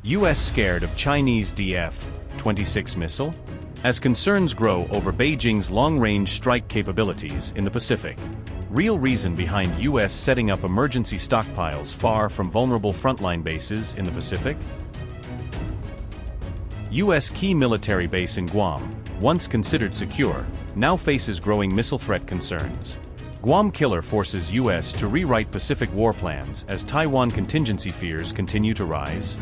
US scared of Chinese DF-26 missile? As concerns grow over Beijing's long-range strike capabilities in the Pacific. Real reason behind US setting up emergency stockpiles far from vulnerable frontline bases in the Pacific? US key military base in Guam, once considered secure, now faces growing missile threat concerns. Guam killer forces US to rewrite Pacific war plans as Taiwan contingency fears continue to rise.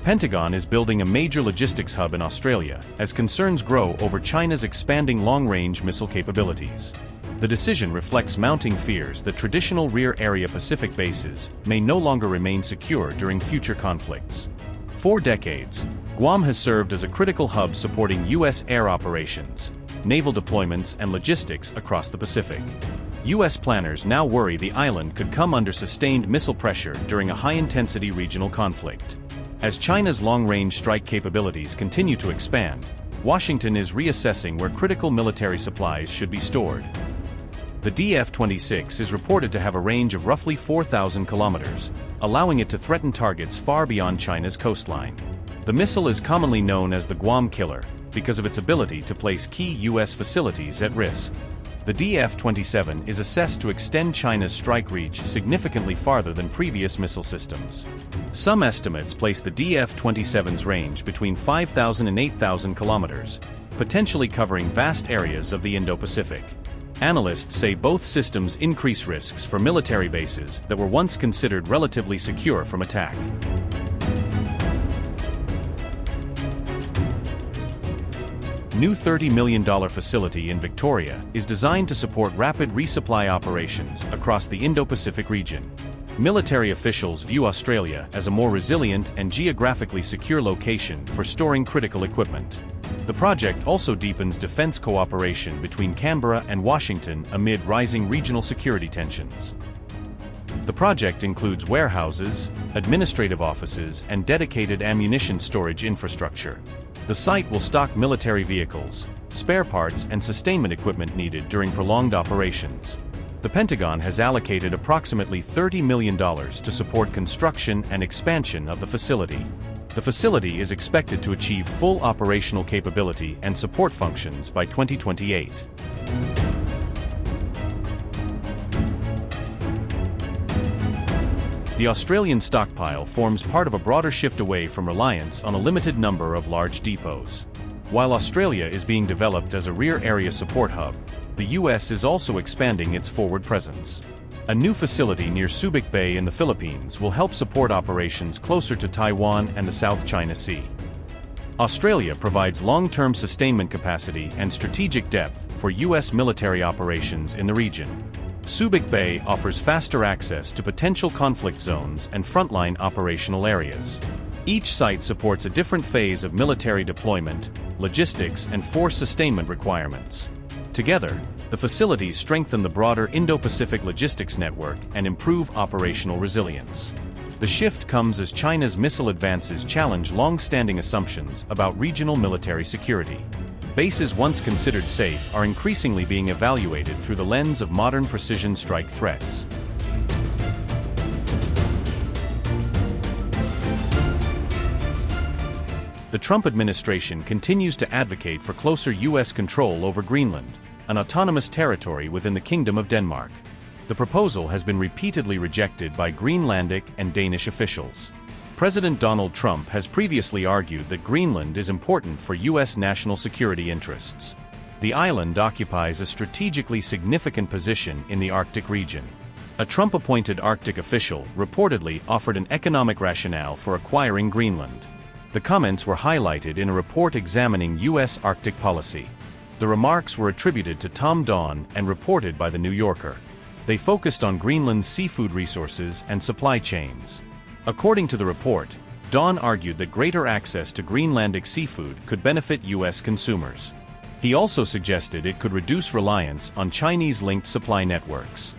Pentagon is building a major logistics hub in Australia as concerns grow over China's expanding long-range missile capabilities. The decision reflects mounting fears that traditional rear-area Pacific bases may no longer remain secure during future conflicts. For decades, Guam has served as a critical hub supporting U.S. air operations, naval deployments, and logistics across the Pacific. U.S. planners now worry the island could come under sustained missile pressure during a high-intensity regional conflict. As China's long-range strike capabilities continue to expand, Washington is reassessing where critical military supplies should be stored. The DF-26 is reported to have a range of roughly 4,000 kilometers, allowing it to threaten targets far beyond China's coastline. The missile is commonly known as the Guam killer because of its ability to place key U.S. facilities at risk. The DF-27 is assessed to extend China's strike reach significantly farther than previous missile systems. Some estimates place the DF-27's range between 5,000 and 8,000 kilometers, potentially covering vast areas of the Indo-Pacific. Analysts say both systems increase risks for military bases that were once considered relatively secure from attack. New $30 million facility in Victoria is designed to support rapid resupply operations across the Indo-Pacific region. Military officials view Australia as a more resilient and geographically secure location for storing critical equipment. The project also deepens defense cooperation between Canberra and Washington amid rising regional security tensions. The project includes warehouses, administrative offices, and dedicated ammunition storage infrastructure. The site will stock military vehicles, spare parts, and sustainment equipment needed during prolonged operations. The Pentagon has allocated approximately $30 million to support construction and expansion of the facility. The facility is expected to achieve full operational capability and support functions by 2028. The Australian stockpile forms part of a broader shift away from reliance on a limited number of large depots. While Australia is being developed as a rear-area support hub, the U.S. is also expanding its forward presence. A new facility near Subic Bay in the Philippines will help support operations closer to Taiwan and the South China Sea. Australia provides long-term sustainment capacity and strategic depth for U.S. military operations in the region. Subic Bay offers faster access to potential conflict zones and frontline operational areas. Each site supports a different phase of military deployment, logistics, and force sustainment requirements. Together, the facilities strengthen the broader Indo-Pacific logistics network and improve operational resilience. The shift comes as China's missile advances challenge long-standing assumptions about regional military security. Bases once considered safe are increasingly being evaluated through the lens of modern precision strike threats. The Trump administration continues to advocate for closer U.S. control over Greenland, an autonomous territory within the Kingdom of Denmark. The proposal has been repeatedly rejected by Greenlandic and Danish officials. President Donald Trump has previously argued that Greenland is important for U.S. national security interests. The island occupies a strategically significant position in the Arctic region. A Trump-appointed Arctic official reportedly offered an economic rationale for acquiring Greenland. The comments were highlighted in a report examining U.S. Arctic policy. The remarks were attributed to Tom Don and reported by The New Yorker. They focused on Greenland's seafood resources and supply chains. According to the report, Don argued that greater access to Greenlandic seafood could benefit U.S. consumers. He also suggested it could reduce reliance on Chinese-linked supply networks.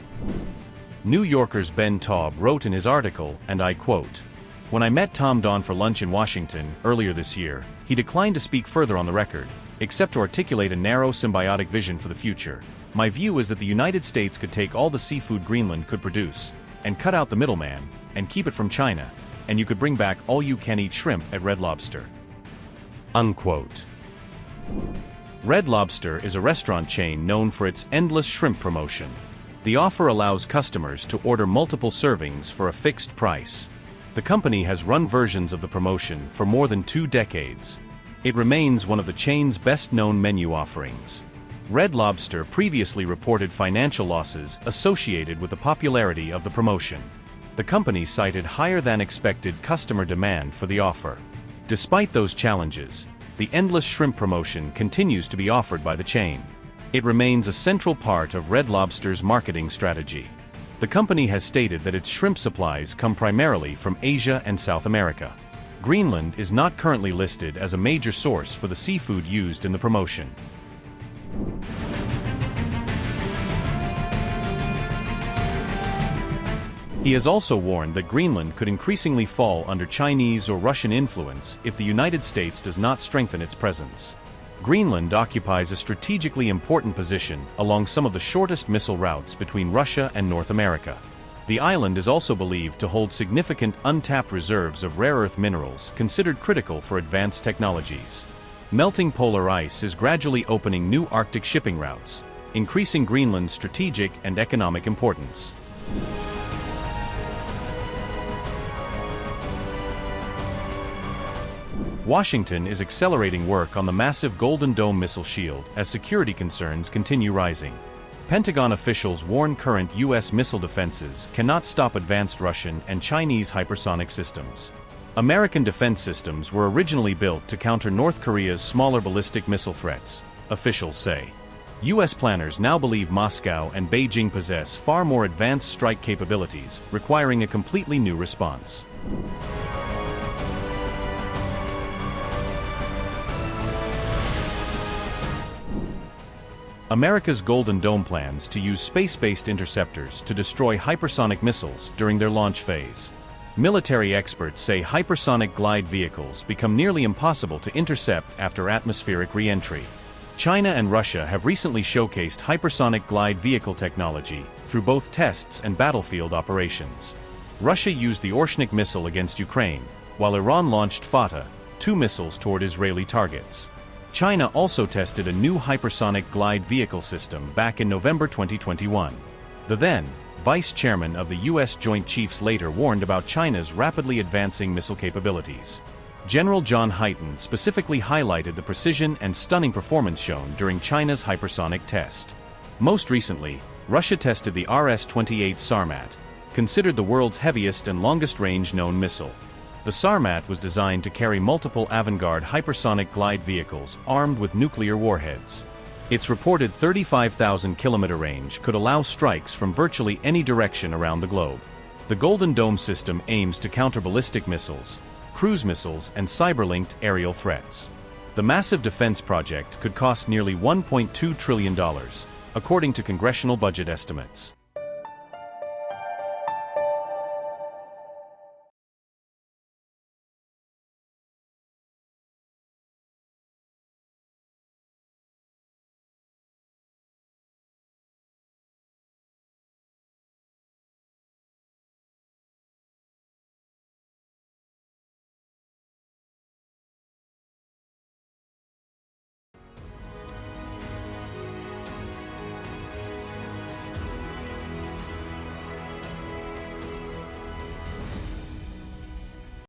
New Yorker's Ben Taub wrote in his article, and I quote, "When I met Tom Don for lunch in Washington earlier this year, he declined to speak further on the record, except to articulate a narrow symbiotic vision for the future. My view is that the United States could take all the seafood Greenland could produce, and cut out the middleman, and keep it from China, and you could bring back all-you-can-eat shrimp at Red Lobster." Unquote. Red Lobster is a restaurant chain known for its endless shrimp promotion. The offer allows customers to order multiple servings for a fixed price. The company has run versions of the promotion for more than 2 decades. It remains one of the chain's best-known menu offerings. Red Lobster previously reported financial losses associated with the popularity of the promotion. The company cited higher-than-expected customer demand for the offer. Despite those challenges, the endless shrimp promotion continues to be offered by the chain. It remains a central part of Red Lobster's marketing strategy. The company has stated that its shrimp supplies come primarily from Asia and South America. Greenland is not currently listed as a major source for the seafood used in the promotion. He has also warned that Greenland could increasingly fall under Chinese or Russian influence if the United States does not strengthen its presence. Greenland occupies a strategically important position along some of the shortest missile routes between Russia and North America. The island is also believed to hold significant untapped reserves of rare earth minerals considered critical for advanced technologies. Melting polar ice is gradually opening new Arctic shipping routes, increasing Greenland's strategic and economic importance. Washington is accelerating work on the massive Golden Dome missile shield as security concerns continue rising. Pentagon officials warn current U.S. missile defenses cannot stop advanced Russian and Chinese hypersonic systems. American defense systems were originally built to counter North Korea's smaller ballistic missile threats, officials say. U.S. planners now believe Moscow and Beijing possess far more advanced strike capabilities, requiring a completely new response. America's Golden Dome plans to use space-based interceptors to destroy hypersonic missiles during their launch phase. Military experts say hypersonic glide vehicles become nearly impossible to intercept after atmospheric re-entry. China and Russia have recently showcased hypersonic glide vehicle technology through both tests and battlefield operations. Russia used the Orshnik missile against Ukraine, while Iran launched Fateh, 2 missiles toward Israeli targets. China also tested a new hypersonic glide vehicle system back in November 2021. The then vice chairman of the U.S. Joint Chiefs later warned about China's rapidly advancing missile capabilities. General John Hyten specifically highlighted the precision and stunning performance shown during China's hypersonic test. Most recently, Russia tested the RS-28 Sarmat, considered the world's heaviest and longest-range known missile. The Sarmat was designed to carry multiple avant-garde hypersonic glide vehicles armed with nuclear warheads. Its reported 35,000-kilometer range could allow strikes from virtually any direction around the globe. The Golden Dome system aims to counter ballistic missiles, cruise missiles, and cyber-linked aerial threats. The massive defense project could cost nearly $1.2 trillion, according to congressional budget estimates.